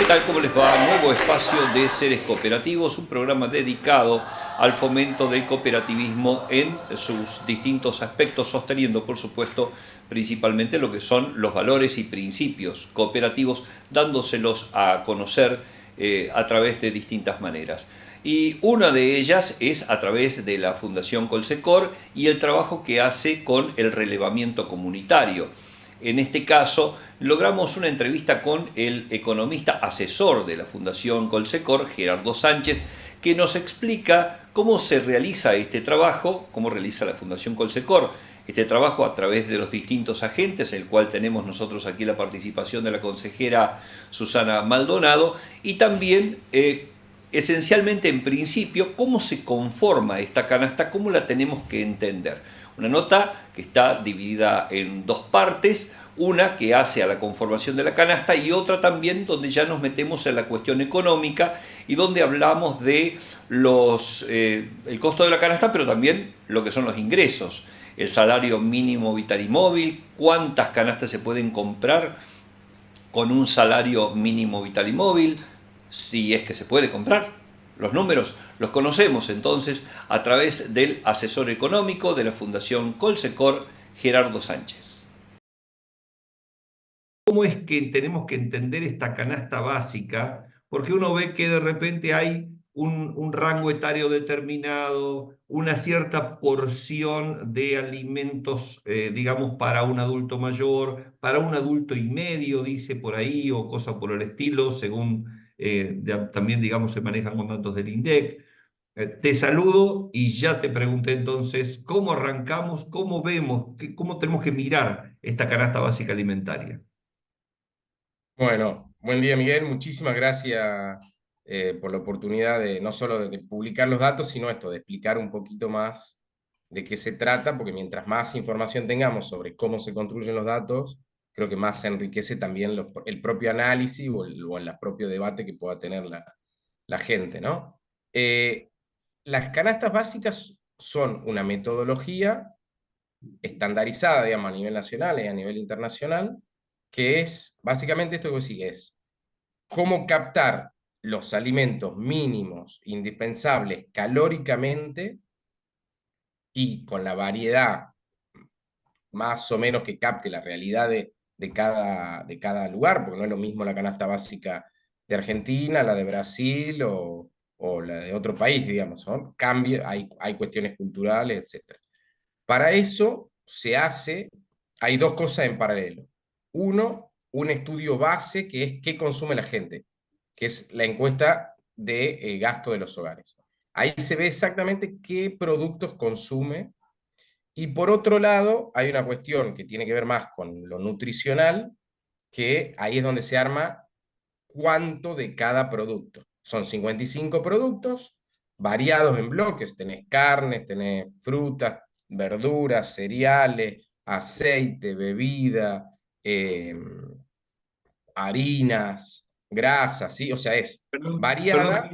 ¿Qué tal? ¿Cómo les va? Nuevo espacio de Seres Cooperativos, un programa dedicado al fomento del cooperativismo en sus distintos aspectos, sosteniendo, por supuesto, principalmente lo que son los valores y principios cooperativos, dándoselos a conocer a través de distintas maneras. Y una de ellas es a través de la Fundación Colsecor y el trabajo que hace con el relevamiento comunitario. En este caso, logramos una entrevista con el economista asesor de la Fundación Colsecor, Gerardo Sánchez, que nos explica cómo se realiza este trabajo, cómo realiza la Fundación Colsecor este trabajo a través de los distintos agentes, el cual tenemos nosotros aquí la participación de la consejera Susana Maldonado, y también esencialmente en principio cómo se conforma esta canasta, cómo la tenemos que entender. Una nota que está dividida en dos partes, una que hace a la conformación de la canasta y otra también donde ya nos metemos en la cuestión económica y donde hablamos de el costo de la canasta, pero también lo que son los ingresos, el salario mínimo vital y móvil, cuántas canastas se pueden comprar con un salario mínimo vital y móvil, si es que se puede comprar. Los números los conocemos entonces a través del asesor económico de la Fundación Colsecor, Gerardo Sánchez. ¿Cómo es que tenemos que entender esta canasta básica? Porque uno ve que de repente hay un rango etario determinado, una cierta porción de alimentos, digamos, para un adulto mayor, para un adulto y medio, dice por ahí, o cosa por el estilo, según también, digamos, se manejan con datos del INDEC. Te saludo y ya te pregunté entonces, ¿cómo arrancamos? ¿Cómo vemos? ¿Cómo tenemos que mirar esta canasta básica alimentaria? Bueno, buen día Miguel, muchísimas gracias por la oportunidad de no solo de publicar los datos, sino esto, de explicar un poquito más de qué se trata, porque mientras más información tengamos sobre cómo se construyen los datos, creo que más se enriquece también el propio análisis o el propio debate que pueda tener la gente, ¿no? Eh, las canastas básicas son una metodología estandarizada, digamos, a nivel nacional y a nivel internacional, que es básicamente esto que vos decís, es cómo captar los alimentos mínimos, indispensables calóricamente y con la variedad más o menos que capte la realidad de cada lugar, porque no es lo mismo la canasta básica de Argentina, la de Brasil o la de otro país, digamos, ¿no? Cambia, hay cuestiones culturales, etc. Para eso hay dos cosas en paralelo. Uno, un estudio base que es qué consume la gente, que es la encuesta de gasto de los hogares. Ahí se ve exactamente qué productos consume. Y por otro lado, hay una cuestión que tiene que ver más con lo nutricional, que ahí es donde se arma cuánto de cada producto. Son 55 productos variados en bloques. Tenés carnes, tenés frutas, verduras, cereales, aceite, bebida, eh, harinas, grasas, ¿sí? O sea, es Perdón, variada.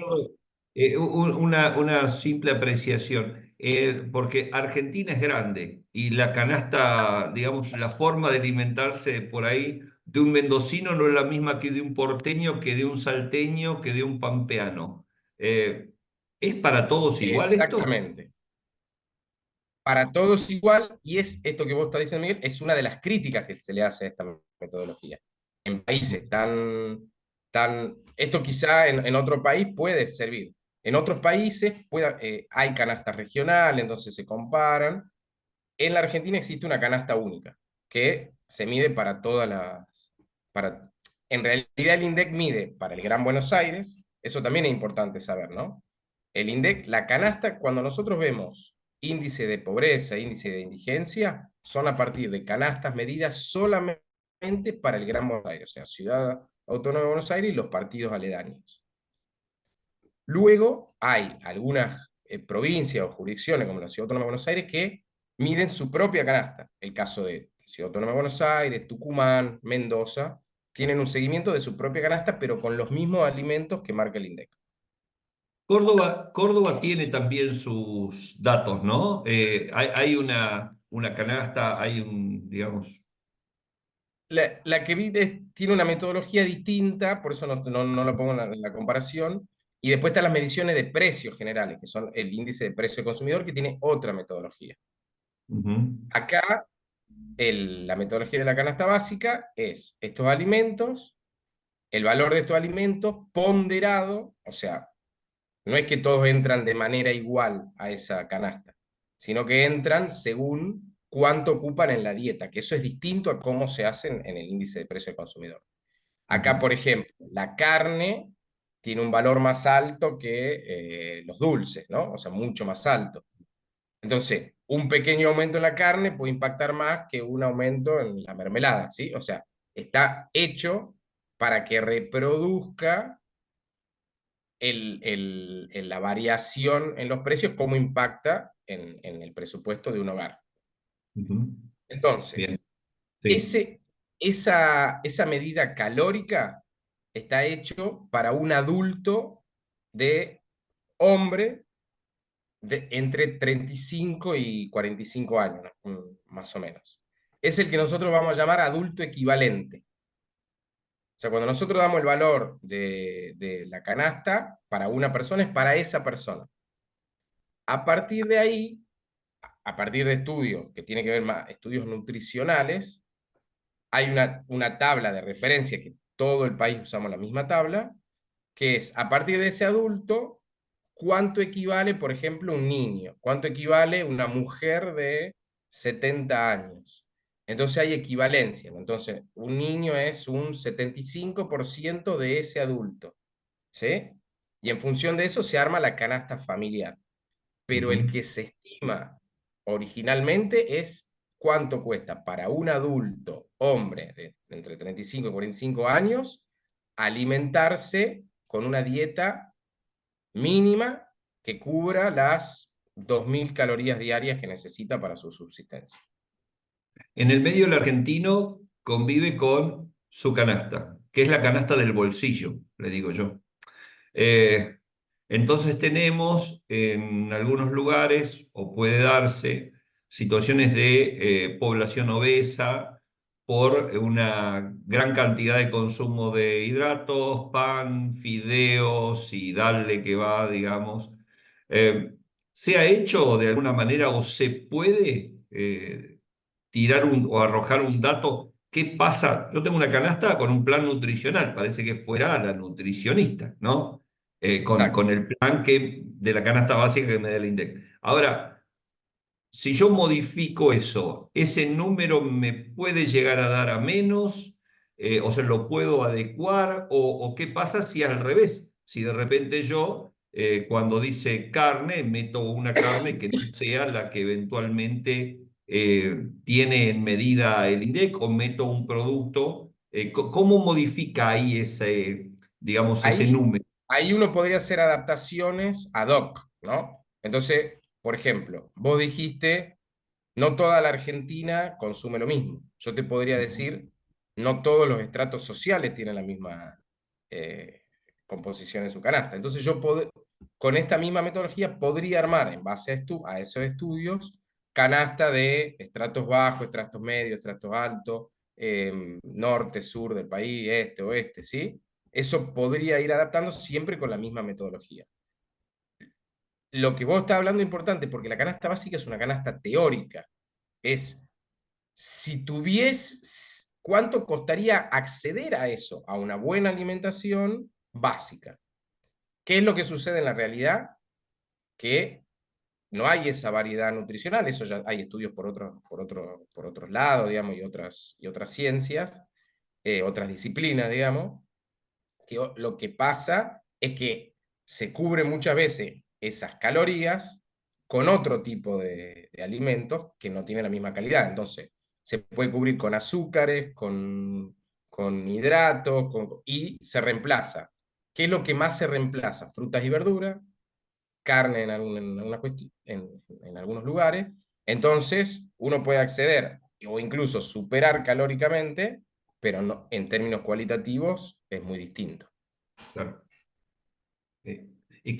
Gerardo, una simple apreciación, porque Argentina es grande y la canasta, digamos, la forma de alimentarse por ahí de un mendocino no es la misma que de un porteño, que de un salteño, que de un pampeano. ¿Es para todos igual esto? Exactamente. Para todos igual, y es esto que vos estás diciendo, Miguel, es una de las críticas que se le hace a esta metodología. En países esto quizá en otro país puede servir. En otros países hay canastas regionales, entonces se comparan. En la Argentina existe una canasta única, que se mide para todas para, en realidad el INDEC mide para el Gran Buenos Aires, eso también es importante saber, ¿no? El INDEC, la canasta, cuando nosotros vemos índice de pobreza, índice de indigencia, son a partir de canastas medidas solamente para el Gran Buenos Aires, o sea, Ciudad Autónoma de Buenos Aires y los partidos aledaños. Luego hay algunas provincias o jurisdicciones como la Ciudad Autónoma de Buenos Aires que miden su propia canasta. El caso de Ciudad Autónoma de Buenos Aires, Tucumán, Mendoza, tienen un seguimiento de su propia canasta, pero con los mismos alimentos que marca el INDEC. Córdoba tiene también sus datos, ¿no? Hay una canasta, hay un, digamos, La que vi tiene una metodología distinta, por eso no la pongo en la comparación. Y después están las mediciones de precios generales, que son el índice de precio del consumidor, que tiene otra metodología. Ujú, Acá, la metodología de la canasta básica es estos alimentos, el valor de estos alimentos ponderado, o sea, no es que todos entran de manera igual a esa canasta, sino que entran según cuánto ocupan en la dieta, que eso es distinto a cómo se hacen en el índice de precio del consumidor. Acá, ujú, por ejemplo, la carne tiene un valor más alto que los dulces, ¿no? O sea, mucho más alto. Entonces, un pequeño aumento en la carne puede impactar más que un aumento en la mermelada, ¿sí? O sea, está hecho para que reproduzca la variación en los precios, cómo impacta en el presupuesto de un hogar. ujú. Bien, Entonces, sí. ese, esa medida calórica está hecho para un adulto de hombre de entre 35 y 45 años, ¿no? Más o menos. Es el que nosotros vamos a llamar adulto equivalente. O sea, cuando nosotros damos el valor de la canasta para una persona, es para esa persona. A partir de ahí, a partir de estudios que tiene que ver más, estudios nutricionales, hay una tabla de referencia que todo el país usamos la misma tabla, que es a partir de ese adulto, cuánto equivale, por ejemplo, un niño, cuánto equivale una mujer de 70 años. Entonces hay equivalencia, ¿no? Entonces, un niño es un 75% de ese adulto, ¿sí? Y en función de eso se arma la canasta familiar. Pero el Ujú. que se estima originalmente es cuánto cuesta para un adulto, hombre de entre 35 y 45 años, alimentarse con una dieta mínima que cubra las 2.000 calorías diarias que necesita para su subsistencia. En el medio el argentino convive con su canasta, que es la canasta del bolsillo, le digo yo. Eh, entonces tenemos en algunos lugares, o puede darse, situaciones de población obesa por una gran cantidad de consumo de hidratos, pan, fideos y dale que va, digamos. Eh, ¿Se ha hecho de alguna manera o se puede tirar o arrojar un dato? ¿Qué pasa? Yo tengo una canasta con un plan nutricional, parece que fuera la nutricionista, ¿no? Con Exacto. el plan de la canasta básica que me da el INDEC. Ahora, si yo modifico eso, ¿ese número me puede llegar a dar a menos? ¿O se lo puedo adecuar? ¿O qué pasa si al revés? Si de repente yo, cuando dice carne, meto una carne que no sea la que eventualmente tiene en medida el INDEC o meto un producto, ¿cómo modifica ahí ese, digamos, ese Ahí, número? ahí uno podría hacer adaptaciones ad hoc, ¿no? Entonces, por ejemplo, vos dijiste, no toda la Argentina consume lo mismo. Yo te podría decir, no todos los estratos sociales tienen la misma eh, composición en su canasta. Entonces con esta misma metodología podría armar, en base a esos estudios, canasta de estratos bajos, estratos medios, estratos altos, norte, sur del país, este, oeste, ¿sí? Eso podría ir adaptando siempre con la misma metodología. Lo que vos estás hablando es importante porque la canasta básica es una canasta teórica. Es si tuvies, ¿cuánto costaría acceder a eso, a una buena alimentación básica? ¿Qué es lo que sucede en la realidad? Que no hay esa variedad nutricional, eso ya hay estudios por otros lados, digamos, y otras ciencias, otras disciplinas, digamos, que lo que pasa es que se cubre muchas veces esas calorías con otro tipo de alimentos que no tienen la misma calidad. Entonces, se puede cubrir con azúcares, con hidratos, y se reemplaza. ¿Qué es lo que más se reemplaza? Frutas y verduras, carne en algunos lugares. Entonces, uno puede acceder o incluso superar calóricamente, pero no, en términos cualitativos es muy distinto. Claro. ¿Y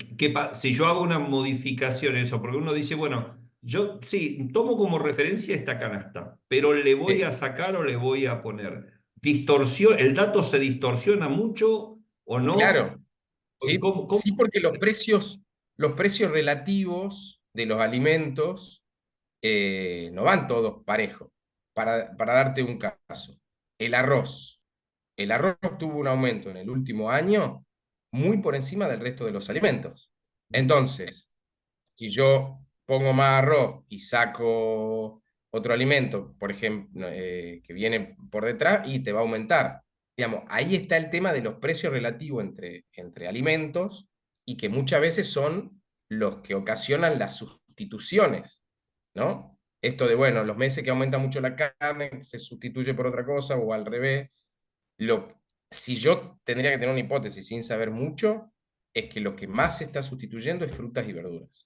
si yo hago una modificación en eso? Porque uno dice, bueno, yo sí, tomo como referencia esta canasta, pero le voy a Sí. sacar o le voy a poner ¿El dato se distorsiona mucho o no? Claro, sí, ¿Cómo? sí, porque los precios relativos de los alimentos no van todos parejos. Para darte un caso, el arroz. El arroz tuvo un aumento en el último año muy por encima del resto de los alimentos. Entonces, si yo pongo más arroz y saco otro alimento, por ejemplo, que viene por detrás, y te va a aumentar. Digamos, ahí está el tema de los precios relativos entre alimentos y que muchas veces son los que ocasionan las sustituciones, ¿no? Esto de, bueno, los meses que aumenta mucho la carne, se sustituye por otra cosa o al revés. Si yo tendría que tener una hipótesis sin saber mucho, es que lo que más se está sustituyendo es frutas y verduras.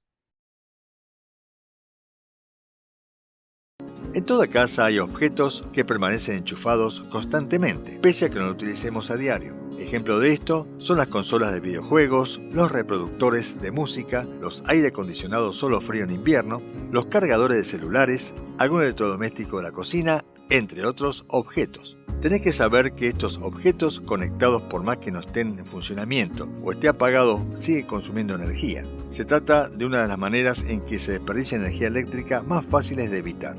En toda casa hay objetos que permanecen enchufados constantemente, pese a que no lo utilicemos a diario. Ejemplo de esto son las consolas de videojuegos, los reproductores de música, los aire acondicionados solo frío en invierno, los cargadores de celulares, algún electrodoméstico de la cocina, entre otros objetos. Tenés que saber que estos objetos conectados, por más que no estén en funcionamiento o esté apagado, siguen consumiendo energía. Se trata de una de las maneras en que se desperdicia energía eléctrica más fáciles de evitar.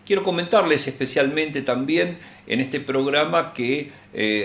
Quiero comentarles especialmente también en este programa que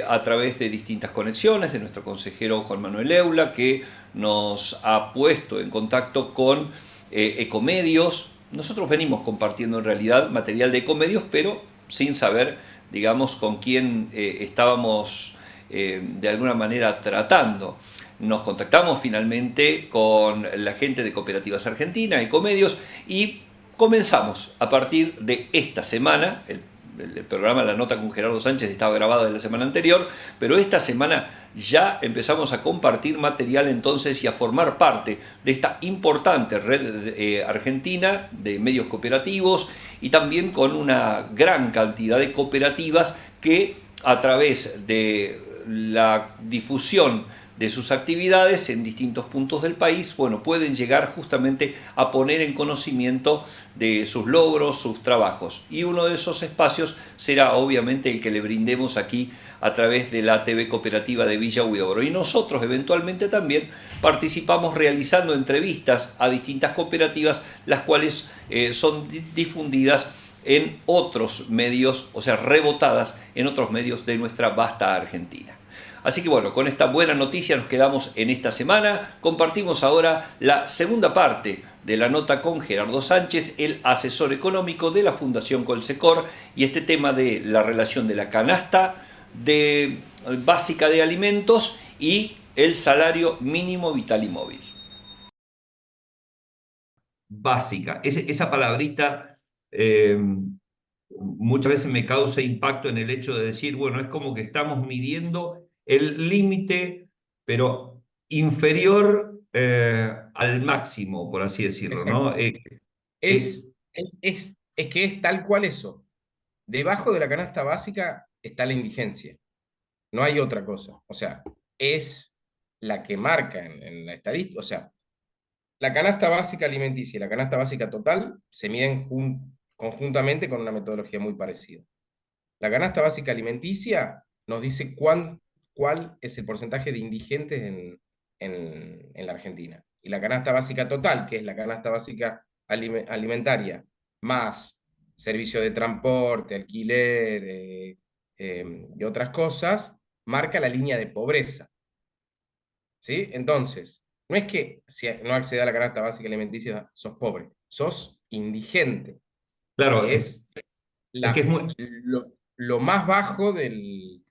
a través de distintas conexiones de nuestro consejero Juan Manuel Eula, que nos ha puesto en contacto con Ecomedios. Nosotros venimos compartiendo en realidad material de Ecomedios, pero sin saber, digamos, con quién estábamos de alguna manera tratando. Nos contactamos finalmente con la gente de Cooperativas Argentina, Ecomedios, y comenzamos a partir de esta semana. El programa La Nota con Gerardo Sánchez estaba grabado de la semana anterior, pero esta semana ya empezamos a compartir material entonces y a formar parte de esta importante red argentina de medios cooperativos, y también con una gran cantidad de cooperativas que a través de la difusión de sus actividades en distintos puntos del país, bueno, pueden llegar justamente a poner en conocimiento de sus logros, sus trabajos. Y uno de esos espacios será obviamente el que le brindemos aquí a través de la TV Cooperativa de Villa Huidobro. Y nosotros eventualmente también participamos realizando entrevistas a distintas cooperativas, las cuales son difundidas en otros medios, o sea, rebotadas en otros medios de nuestra vasta Argentina. Así que bueno, con esta buena noticia nos quedamos en esta semana. Compartimos ahora la segunda parte de la nota con Gerardo Sánchez, el asesor económico de la Fundación Colsecor, y este tema de la relación de la canasta básica de alimentos y el salario mínimo vital y móvil. Básica, esa palabrita muchas veces me causa impacto en el hecho de decir, bueno, es como que estamos midiendo el límite, pero inferior al máximo, por así decirlo, ¿no? Exacto. Es que es tal cual eso. Debajo de la canasta básica está la indigencia. No hay otra cosa. O sea, es la que marca en la estadística. O sea, la canasta básica alimenticia y la canasta básica total se miden conjuntamente con una metodología muy parecida. La canasta básica alimenticia nos dice cuál es el porcentaje de indigentes en la Argentina. Y la canasta básica total, que es la canasta básica alimentaria, más servicio de transporte, alquiler y otras cosas, marca la línea de pobreza. ¿Sí? Entonces, no es que si no accedes a la canasta básica alimenticia sos pobre, sos indigente, Claro, que es que es muy, lo más bajo de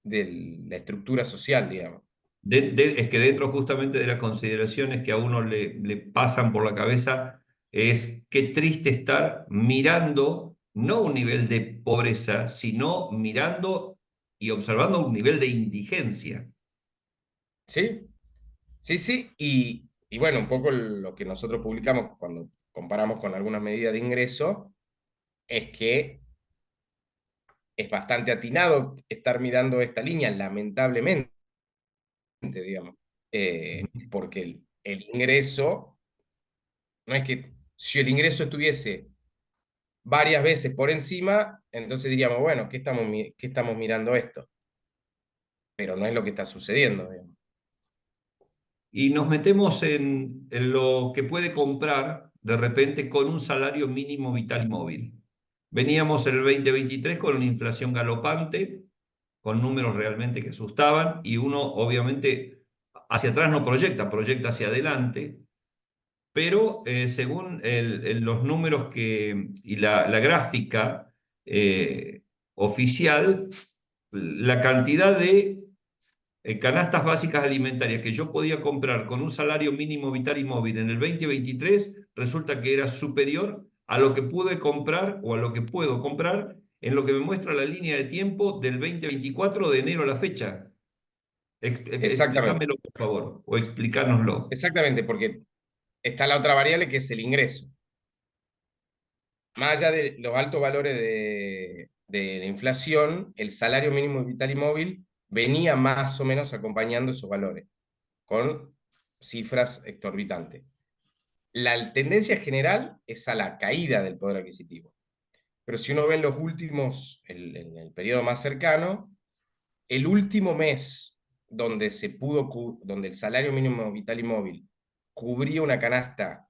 la estructura social, digamos. es que dentro justamente de las consideraciones que a uno le pasan por la cabeza es qué triste estar mirando no un nivel de pobreza, sino mirando y observando un nivel de indigencia. ¿Sí? Sí, sí, y bueno, un poco lo que nosotros publicamos cuando comparamos con algunas medidas de ingreso es que es bastante atinado estar mirando esta línea, lamentablemente, digamos, porque el ingreso, no es que si el ingreso estuviese varias veces por encima, entonces diríamos, bueno, qué estamos mirando esto? Pero no es lo que está sucediendo, digamos. Y nos metemos en lo que puede comprar de repente con un salario mínimo vital y móvil. Veníamos en el 2023 con una inflación galopante, con números realmente que asustaban, y uno obviamente hacia atrás no proyecta, proyecta hacia adelante, pero según los números y la gráfica oficial, la cantidad de canastas básicas alimentarias que yo podía comprar con un salario mínimo vital y móvil en el 2023 resulta que era superior a lo que pude comprar o a lo que puedo comprar en lo que me muestra la línea de tiempo del 2024 de enero a la fecha. Exactamente, Explícamelo, por favor, o explicárnoslo. exactamente, porque está la otra variable que es el ingreso. Más allá de los altos valores de la inflación, el salario mínimo vital y móvil venía más o menos acompañando esos valores, con cifras exorbitantes. La tendencia general es a la caída del poder adquisitivo. Pero si uno ve en los últimos, en el periodo más cercano, el último mes donde el salario mínimo vital y móvil cubría una canasta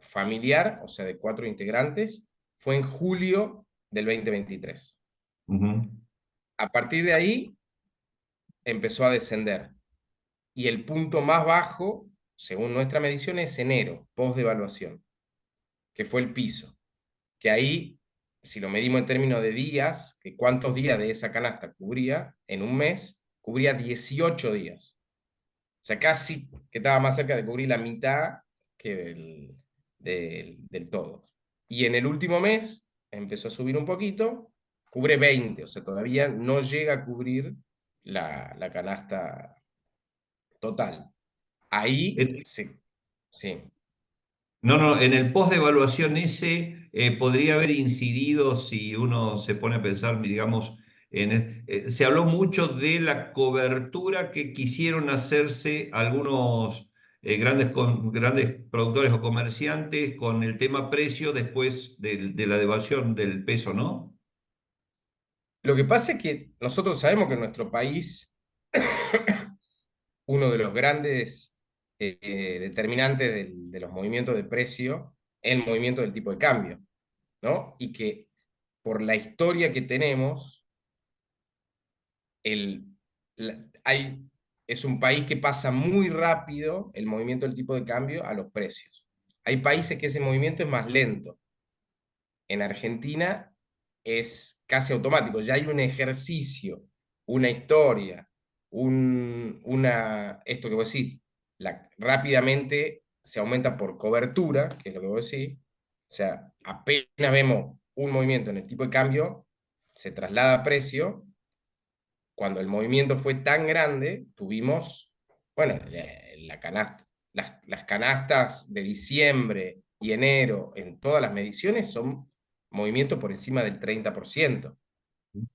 familiar, o sea, de 4 integrantes, fue en julio del 2023. Ujú. A partir de ahí empezó a descender. Y el punto más bajo, según nuestra medición, es enero, post devaluación, que fue el piso. Que ahí, si lo medimos en términos de días, que cuántos días de esa canasta cubría en un mes, cubría 18 días. O sea, casi que estaba más cerca de cubrir la mitad que del todo. Y en el último mes empezó a subir un poquito, cubre 20, o sea, todavía no llega a cubrir la canasta total. Ahí, En- sí. No, no, en el post de evaluación ese podría haber incidido, si uno se pone a pensar, digamos, se habló mucho de la cobertura que quisieron hacerse algunos grandes productores o comerciantes con el tema precio después de la devaluación del peso, ¿no? Lo que pasa es que nosotros sabemos que en nuestro país uno de los grandes determinantes de los movimientos de precio es el movimiento del tipo de cambio, ¿no? Y que por la historia que tenemos, hay es un país que pasa muy rápido el movimiento del tipo de cambio a los precios. Hay países que ese movimiento es más lento. En Argentina es casi automático, ya hay un ejercicio, una historia, esto que vos decís, rápidamente se aumenta por cobertura, que es lo que vos decís, o sea, apenas vemos un movimiento en el tipo de cambio, se traslada a precio. Cuando el movimiento fue tan grande, tuvimos, bueno, la canasta, las canastas de diciembre y enero en todas las mediciones son movimientos por encima del 30%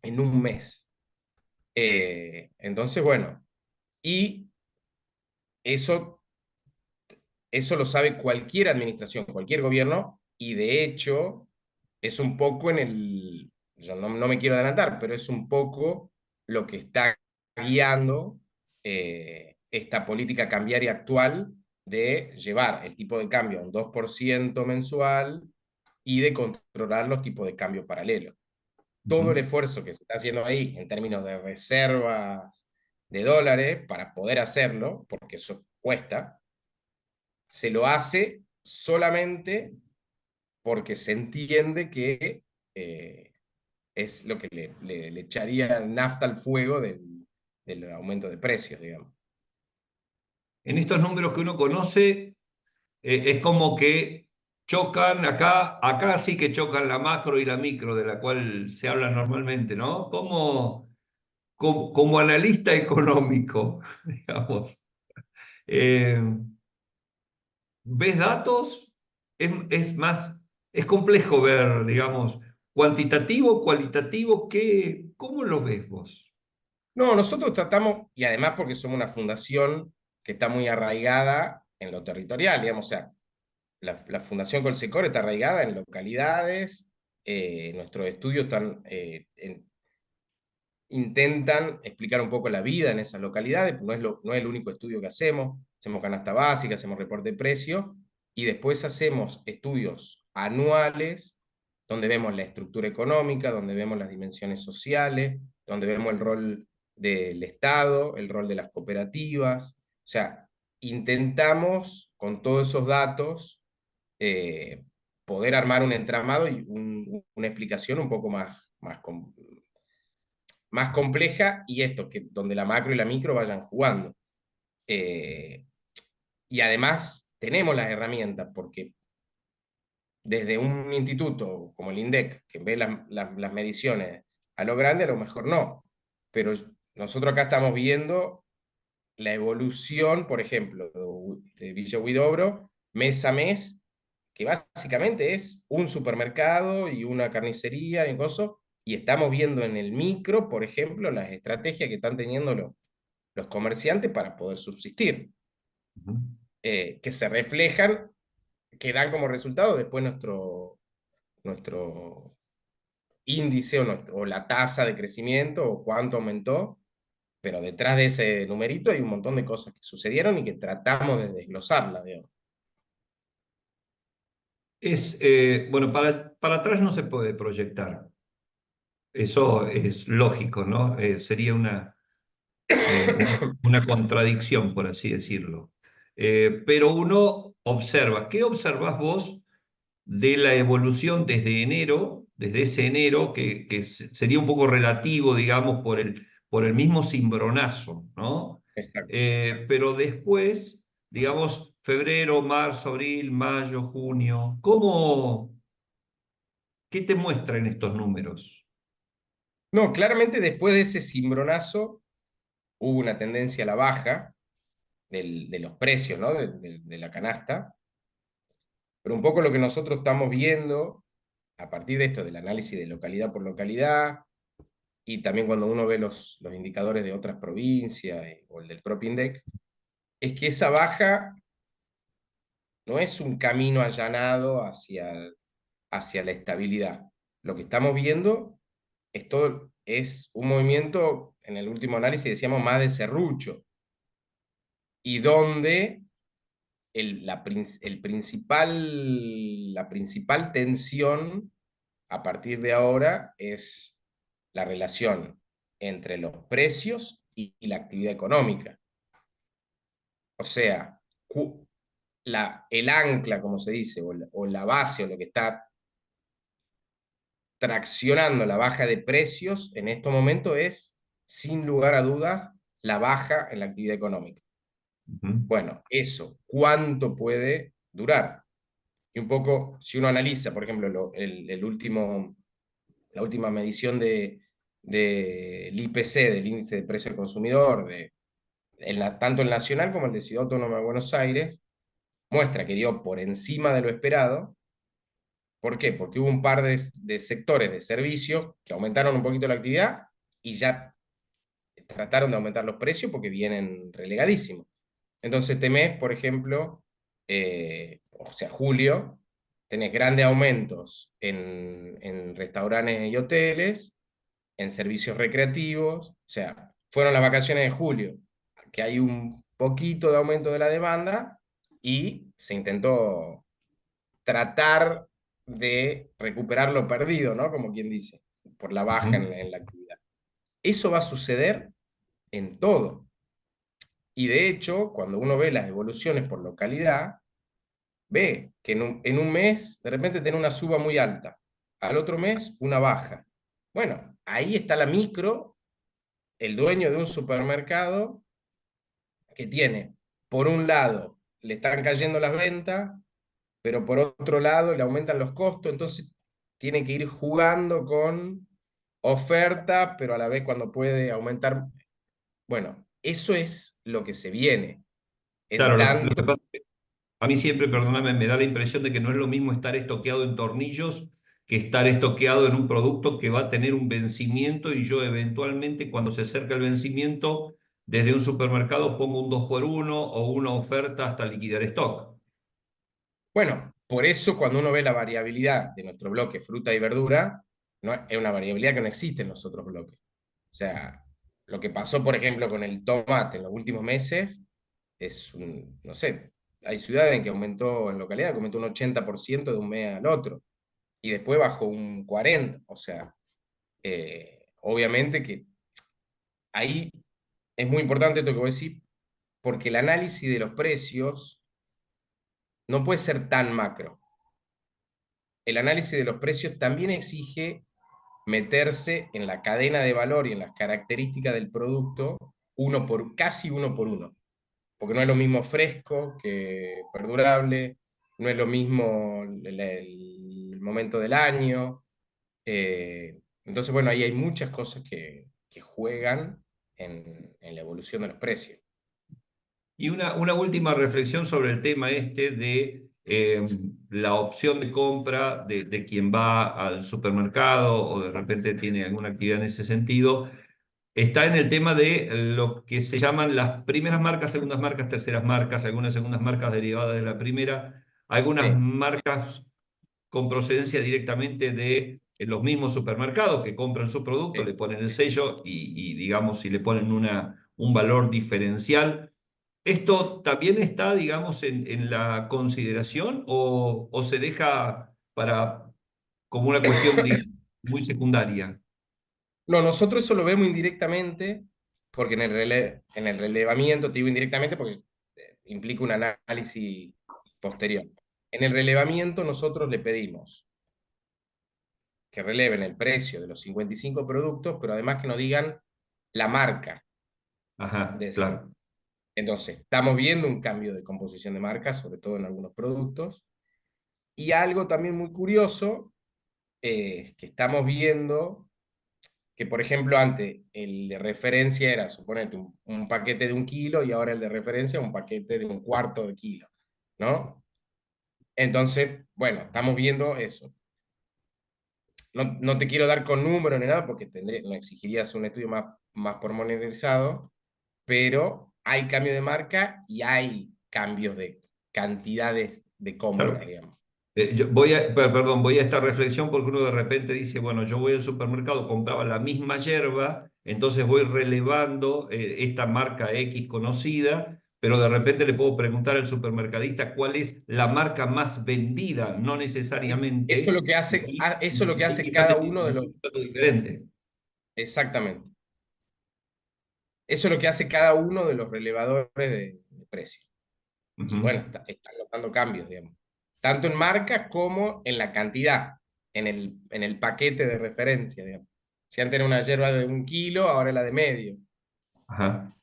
en un mes. Entonces, bueno, y eso, eso lo sabe cualquier administración, cualquier gobierno, y de hecho es un poco yo no me quiero adelantar, pero es un poco lo que está guiando esta política cambiaria actual de llevar el tipo de cambio a un 2% mensual y de controlar los tipos de cambio paralelos. Todo el esfuerzo que se está haciendo ahí en términos de reservas de dólares para poder hacerlo, porque eso cuesta, se lo hace solamente porque se entiende que es lo que le echaría nafta al fuego del aumento de precios, digamos. En estos números que uno conoce, es como que chocan, acá sí que chocan la macro y la micro, de la cual se habla normalmente, ¿no? Como analista económico, digamos, eh, ¿ves datos? Es más, es complejo ver, digamos, cuantitativo, cualitativo, ¿cómo lo ves vos? No, nosotros tratamos, y además porque somos una fundación que está muy arraigada en lo territorial, digamos, o sea, la Fundación Colsecor está arraigada en localidades, nuestros estudios intentan explicar un poco la vida en esas localidades, no es el único estudio que hacemos canasta básica, hacemos reporte de precio, y después hacemos estudios anuales donde vemos la estructura económica, donde vemos las dimensiones sociales, donde vemos el rol del Estado, el rol de las cooperativas, o sea, intentamos con todos esos datos eh, poder armar un entramado y una explicación un poco más compleja y esto, que donde la macro y la micro vayan jugando. Eh, y además tenemos las herramientas, porque desde un instituto como el INDEC, que ve las mediciones a lo grande, a lo mejor no, pero nosotros acá estamos viendo la evolución, por ejemplo, de Villa Huidobro, mes a mes, que básicamente es un supermercado y una carnicería y cosas, y estamos viendo en el micro, por ejemplo, las estrategias que están teniendo los comerciantes para poder subsistir, Ujú. que se reflejan, que dan como resultado después nuestro índice o la tasa de crecimiento o cuánto aumentó, pero detrás de ese numerito hay un montón de cosas que sucedieron y que tratamos de desglosarla, digamos. Bueno, para atrás no se puede proyectar. Eso es lógico, ¿no? Sería una contradicción, por así decirlo. Pero uno observa. ¿Qué observas vos de la evolución desde enero, desde ese enero, que sería un poco relativo, digamos, por el mismo cimbronazo, ¿no? Exacto. Pero después, digamos, febrero, marzo, abril, mayo, junio, ¿qué te muestran estos números? No, claramente después de ese cimbronazo hubo una tendencia a la baja de los precios, ¿no? De la canasta, pero un poco lo que nosotros estamos viendo a partir de esto, del análisis de localidad por localidad, y también cuando uno ve los indicadores de otras provincias o el del propio INDEC, es que esa baja no es un camino allanado hacia la estabilidad. Lo que estamos viendo es un movimiento, en el último análisis decíamos más de serrucho, y donde la principal tensión a partir de ahora es la relación entre los precios y la actividad económica. O sea, el ancla, como se dice, o la base, o lo que está traccionando la baja de precios en estos momentos es, sin lugar a dudas, la baja en la actividad económica. Ujú. Bueno, eso, ¿cuánto puede durar? Y un poco, si uno analiza, por ejemplo, la última medición del IPC, del índice de precio del consumidor, tanto el nacional como el de Ciudad Autónoma de Buenos Aires, muestra que dio por encima de lo esperado. ¿Por qué? Porque hubo un par de sectores de servicio que aumentaron un poquito la actividad y ya trataron de aumentar los precios porque vienen relegadísimos. Entonces, este mes, por ejemplo, o sea, julio, tenés grandes aumentos en restaurantes y hoteles, en servicios recreativos, o sea, fueron las vacaciones de julio, que hay un poquito de aumento de la demanda y se intentó tratar de recuperar lo perdido, ¿no? Como quien dice, por la baja Ujú. en la actividad. Eso va a suceder en todo. Y de hecho, cuando uno ve las evoluciones por localidad, ve que en un mes de repente tiene una suba muy alta, al otro mes una baja. Bueno, ahí está la micro, el dueño de un supermercado que tiene, por un lado, le están cayendo las ventas, pero por otro lado le aumentan los costos, entonces tiene que ir jugando con oferta, pero a la vez cuando puede aumentar. Bueno, eso es lo que se viene. En Claro, lo tanto, que pasa es que a mí siempre, perdóname, me da la impresión de que no es lo mismo estar estoqueado en tornillos que estar estoqueado en un producto que va a tener un vencimiento y yo eventualmente cuando se acerca el vencimiento, desde un supermercado pongo un 2x1 o una oferta hasta liquidar stock. bueno, por eso cuando uno ve la variabilidad de nuestro bloque fruta y verdura, no, es una variabilidad que no existe en los otros bloques. O sea, lo que pasó, por ejemplo, con el tomate en los últimos meses no sé, hay ciudades en que aumentó, en localidad, que aumentó un 80% de un mes al otro, y después bajó un 40%. O sea, obviamente que ahí es muy importante esto que voy a decir, porque el análisis de los precios no puede ser tan macro. El análisis de los precios también exige meterse en la cadena de valor y en las características del producto casi uno por uno. Porque no es lo mismo fresco que perdurable, no es lo mismo el momento del año. Entonces, bueno, ahí hay muchas cosas que juegan en la evolución de los precios. Y una última reflexión sobre el tema este de la opción de compra de quien va al supermercado o de repente tiene alguna actividad en ese sentido. Está en el tema de lo que se llaman las primeras marcas, segundas marcas, terceras marcas, algunas segundas marcas derivadas de la primera, algunas Sí, marcas con procedencia directamente de los mismos supermercados que compran su producto, le sí. ponen el sello y digamos, si le ponen un valor diferencial. ¿Esto también está, digamos, en la consideración o se deja para como una cuestión, digamos, muy secundaria? No, nosotros eso lo vemos indirectamente, porque en el relevamiento, te digo indirectamente porque implica un análisis posterior. En el relevamiento nosotros le pedimos que releven el precio de los 55 productos, pero además que nos digan la marca Ajá, de ese. claro. Entonces, estamos viendo un cambio de composición de marca, sobre todo en algunos productos. Y algo también muy curioso, que estamos viendo que, por ejemplo, antes el de referencia era, suponete, un paquete de 1 kilo y ahora el de referencia un paquete de 1/4 de kilo, ¿no? Entonces, bueno, estamos viendo eso. No, no te quiero dar con números ni nada porque me exigiría hacer un estudio más pormenorizado, pero hay cambio de marca y hay cambios de cantidades de compra, Claro. digamos. Perdón, voy a esta reflexión porque uno de repente dice, bueno, yo voy al supermercado, compraba la misma yerba, entonces voy relevando esta marca X conocida, pero de repente le puedo preguntar al supermercadista cuál es la marca más vendida, no Eso es lo necesariamente, que hace, eso es lo que y hace fíjate, cada tiene uno de un los. trato diferente. Exactamente. Eso es lo que hace cada uno de los relevadores de precios. Y Ujú. bueno, están notando cambios, digamos, tanto en marcas como en la cantidad, en el paquete de referencia, digamos. Si antes era una yerba de 1 kilo, ahora es la de medio. Ajá,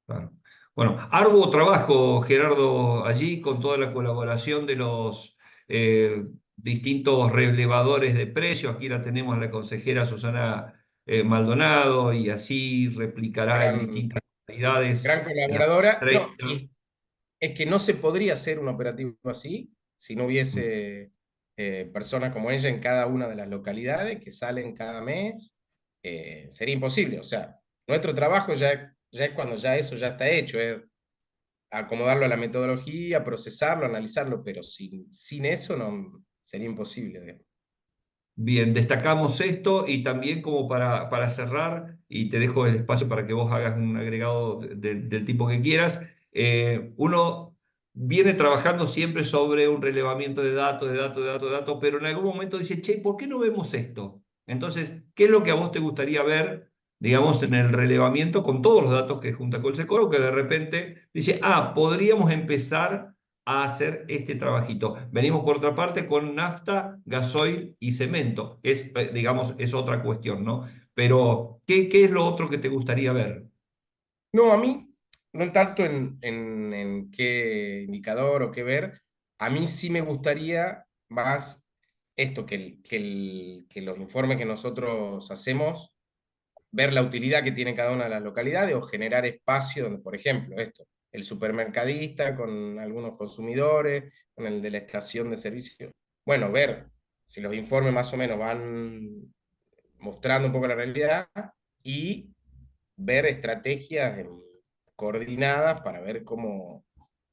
claro. Bueno, arduo trabajo, Gerardo, allí con toda la colaboración de los distintos relevadores de precios. Aquí la tenemos a la consejera Susana Maldonado y así replicará en Gran, distintas localidades gran las colaboradora. No, 30. y es que no se podría hacer un operativo así si no hubiese personas como ella en cada una de las localidades que salen cada mes. Sería imposible. O sea, nuestro trabajo ya es cuando ya eso ya está hecho, es acomodarlo a la metodología, procesarlo, analizarlo, pero sin eso no sería imposible, digamos. Bien, destacamos esto y también como para cerrar, y te dejo el espacio para que vos hagas un agregado del tipo que quieras, uno viene trabajando siempre sobre un relevamiento de datos, de datos, de datos, de datos, pero en algún momento dice, che, ¿por qué no vemos esto? Entonces, ¿qué es lo que a vos te gustaría ver, digamos, en el relevamiento con todos los datos que junta Colsecoro, que de repente dice, ah, podríamos empezar a hacer este trabajito? Venimos por otra parte con nafta, gasoil y cemento. Digamos, es otra cuestión, ¿no? Pero, ¿qué es lo otro que te gustaría ver? No, a mí, no tanto en qué indicador o qué ver, a mí sí me gustaría más esto, que los informes que nosotros hacemos, ver la utilidad que tiene cada una de las localidades o generar espacio donde, por ejemplo, esto, el supermercadista con algunos consumidores, con el de la estación de servicio. Bueno, ver si los informes más o menos van mostrando un poco la realidad y ver estrategias coordinadas para ver cómo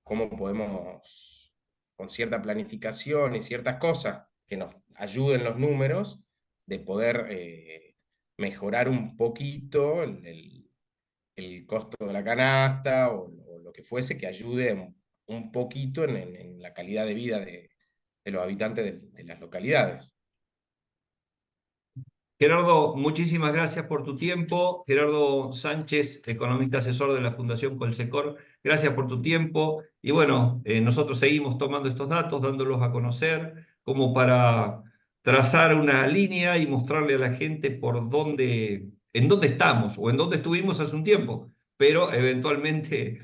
podemos, con cierta planificación y ciertas cosas que nos ayuden los números, de poder mejorar un poquito el costo de la canasta o lo que fuese que ayude un poquito en la calidad de vida de los habitantes de las localidades. Gerardo, muchísimas gracias por tu tiempo. Gerardo Sánchez, economista asesor de la Fundación Colsecor, gracias por tu tiempo. Y bueno, nosotros seguimos tomando estos datos, dándolos a conocer, como para trazar una línea y mostrarle a la gente por dónde, en dónde estamos o en dónde estuvimos hace un tiempo. Pero eventualmente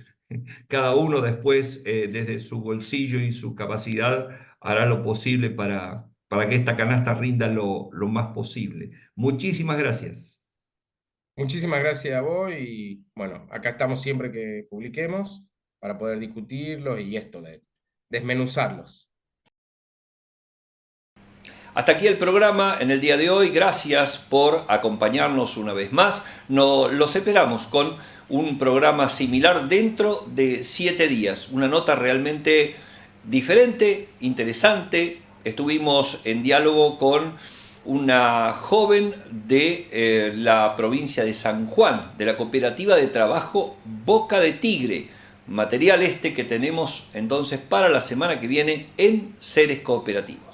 cada uno después, desde su bolsillo y su capacidad, hará lo posible para que esta canasta rinda lo más posible. Muchísimas gracias. Muchísimas gracias a vos y bueno, acá estamos siempre que publiquemos para poder discutirlos y esto de desmenuzarlos. Hasta aquí el programa en el día de hoy. Gracias por acompañarnos una vez más. Los esperamos con un programa similar dentro de 7 días. Una nota realmente diferente, interesante. Estuvimos en diálogo con una joven de la provincia de San Juan, de la cooperativa de trabajo Boca de Tigre. Material este que tenemos entonces para la semana que viene en Seres Cooperativos.